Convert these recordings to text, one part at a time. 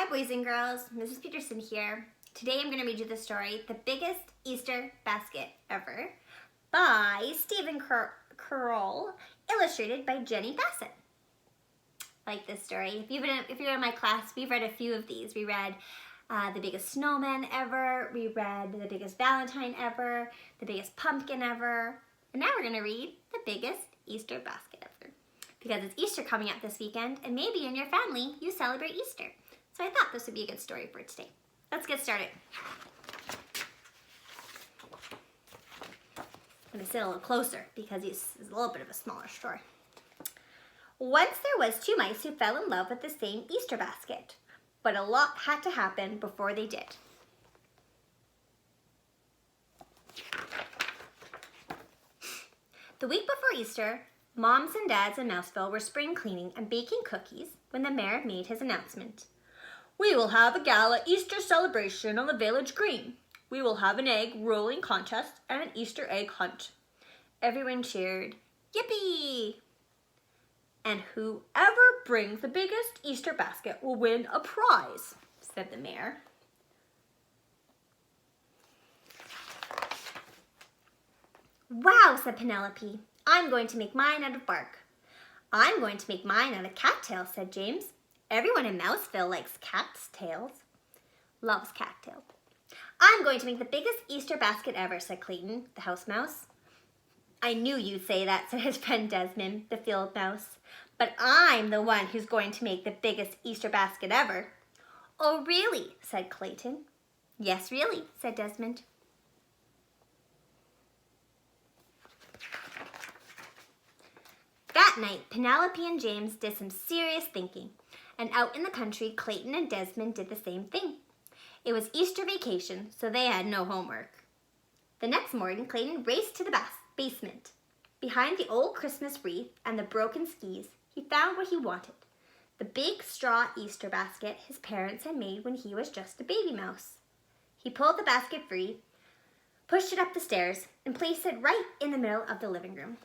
Hi boys and girls, Mrs. Peterson here. Today I'm going to read you the story, The Biggest Easter Basket Ever by Stephen Curl, illustrated by Jenny Bassett. I like this story. If you're in my class, we've read a few of these. We read The Biggest Snowman Ever, we read The Biggest Valentine Ever, The Biggest Pumpkin Ever, and now we're going to read The Biggest Easter Basket Ever. Because it's Easter coming up this weekend, and maybe in your family you celebrate Easter. So I thought this would be a good story for today. Let's get started. I'm going to sit a little closer because it's a little bit of a smaller story. Once there was two mice who fell in love with the same Easter basket, but a lot had to happen before they did. The week before Easter, moms and dads in Mouseville were spring cleaning and baking cookies when the mayor made his announcement. "We will have a gala Easter celebration on the village green. We will have an egg rolling contest and an Easter egg hunt." Everyone cheered, "Yippee!" "And whoever brings the biggest Easter basket will win a prize," said the mayor. "Wow," said Penelope. "I'm going to make mine out of bark." "I'm going to make mine out of cattails," said James. Everyone in Mouseville likes cat's tails. Loves cattail. "I'm going to make the biggest Easter basket ever," said Clayton, the house mouse. "I knew you'd say that," said his friend Desmond, the field mouse. "But I'm the one who's going to make the biggest Easter basket ever." "Oh, really?" said Clayton. "Yes, really," said Desmond. That night, Penelope and James did some serious thinking. And out in the country, Clayton and Desmond did the same thing. It was Easter vacation, so they had no homework. The next morning, Clayton raced to the basement. Behind the old Christmas wreath and the broken skis, he found what he wanted. The big straw Easter basket his parents had made when he was just a baby mouse. He pulled the basket free, pushed it up the stairs, and placed it right in the middle of the living room.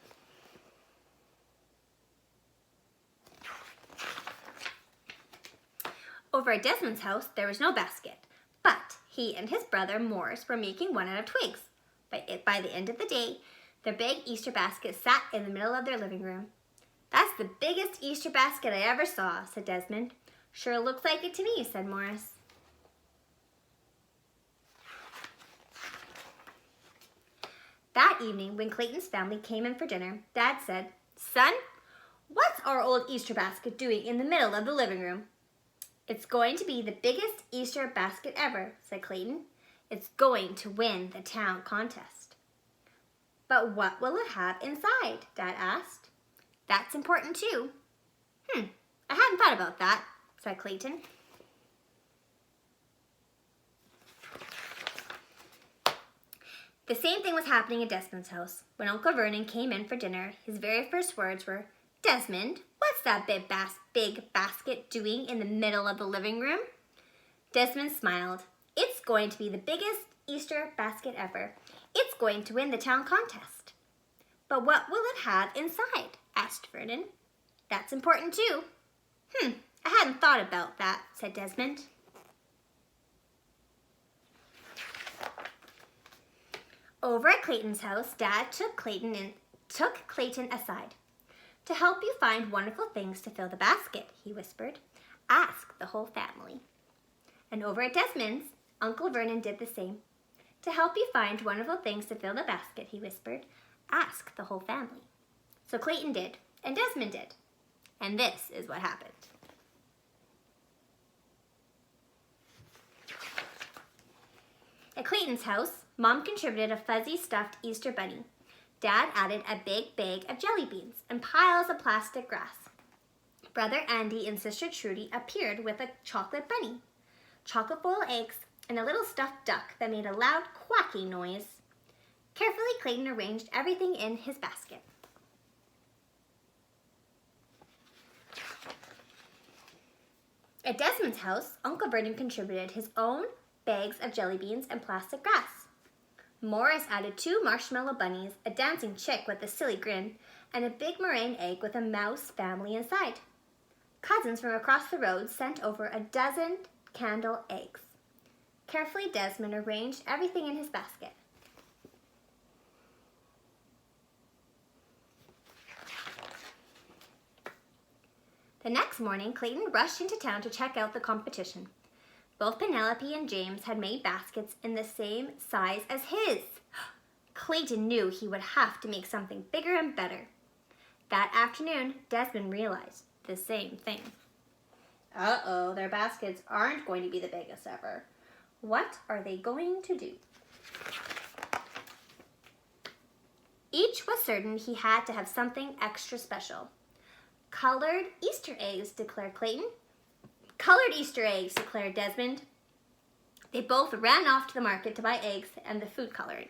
Over at Desmond's house, there was no basket, but he and his brother Morris were making one out of twigs. By the end of the day, their big Easter basket sat in the middle of their living room. "That's the biggest Easter basket I ever saw," said Desmond. "Sure looks like it to me," said Morris. That evening, when Clayton's family came in for dinner, Dad said, "Son, what's our old Easter basket doing in the middle of the living room?" "It's going to be the biggest Easter basket ever," said Clayton. "It's going to win the town contest." "But what will it have inside?" Dad asked. "That's important too." I hadn't thought about that," said Clayton. The same thing was happening at Desmond's house. When Uncle Vernon came in for dinner, his very first words were, "Desmond, what's that big basket doing in the middle of the living room?" Desmond smiled. "It's going to be the biggest Easter basket ever. It's going to win the town contest." "But what will it have inside?" asked Vernon. "That's important too." I hadn't thought about that," said Desmond. Over at Clayton's house, Dad took Clayton aside. "To help you find wonderful things to fill the basket," he whispered, "ask the whole family." And over at Desmond's, Uncle Vernon did the same. "To help you find wonderful things to fill the basket," he whispered, "ask the whole family." So Clayton did, and Desmond did. And this is what happened. At Clayton's house, Mom contributed a fuzzy stuffed Easter bunny. Dad added a big bag of jelly beans and piles of plastic grass. Brother Andy and Sister Trudy appeared with a chocolate bunny, chocolate boiled eggs, and a little stuffed duck that made a loud quacking noise. Carefully, Clayton arranged everything in his basket. At Desmond's house, Uncle Vernon contributed his own bags of jelly beans and plastic grass. Morris added 2 marshmallow bunnies, a dancing chick with a silly grin, and a big meringue egg with a mouse family inside. Cousins from across the road sent over a dozen candle eggs. Carefully, Desmond arranged everything in his basket. The next morning, Clayton rushed into town to check out the competition. Both Penelope and James had made baskets in the same size as his. Clayton knew he would have to make something bigger and better. That afternoon, Desmond realized the same thing. Uh-oh, their baskets aren't going to be the biggest ever. What are they going to do? Each was certain he had to have something extra special. Colored Easter eggs, declared Clayton. Colored Easter eggs, declared Desmond. They both ran off to the market to buy eggs and the food coloring.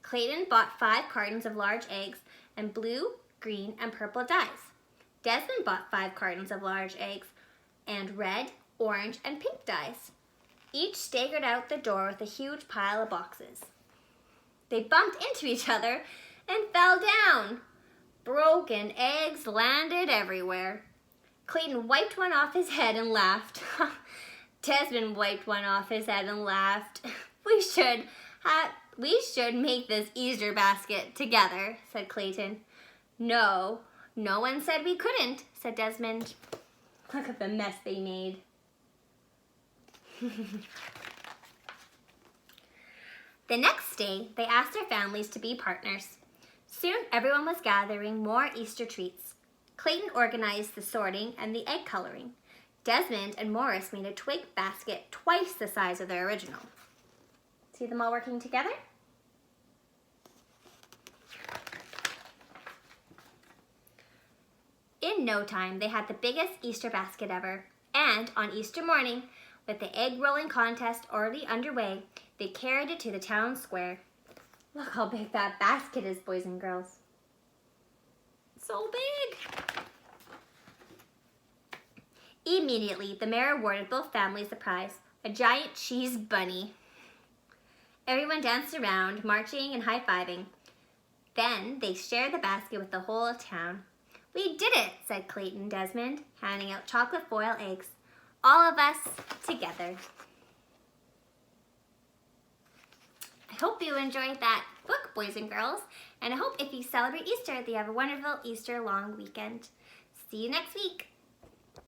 Clayton bought 5 cartons of large eggs and blue, green, and purple dyes. Desmond bought 5 cartons of large eggs and red, orange, and pink dyes. Each staggered out the door with a huge pile of boxes. They bumped into each other and fell down. Broken eggs landed everywhere. Clayton wiped one off his head and laughed. Desmond wiped one off his head and laughed. We should make this Easter basket together, said Clayton. No one said we couldn't, said Desmond. Look at the mess they made. The next day, they asked their families to be partners. Soon, everyone was gathering more Easter treats. Clayton organized the sorting and the egg coloring. Desmond and Morris made a twig basket twice the size of their original. See them all working together? In no time, they had the biggest Easter basket ever. And on Easter morning, with the egg rolling contest already underway, they carried it to the town square. Look how big that basket is, boys and girls. So big! Immediately, the mayor awarded both families the prize, a giant cheese bunny. Everyone danced around, marching and high-fiving. Then they shared the basket with the whole of town. We did it, said Clayton and Desmond, handing out chocolate foil eggs. All of us together. I hope you enjoyed that book, boys and girls, and I hope if you celebrate Easter that you have a wonderful Easter long weekend. See you next week.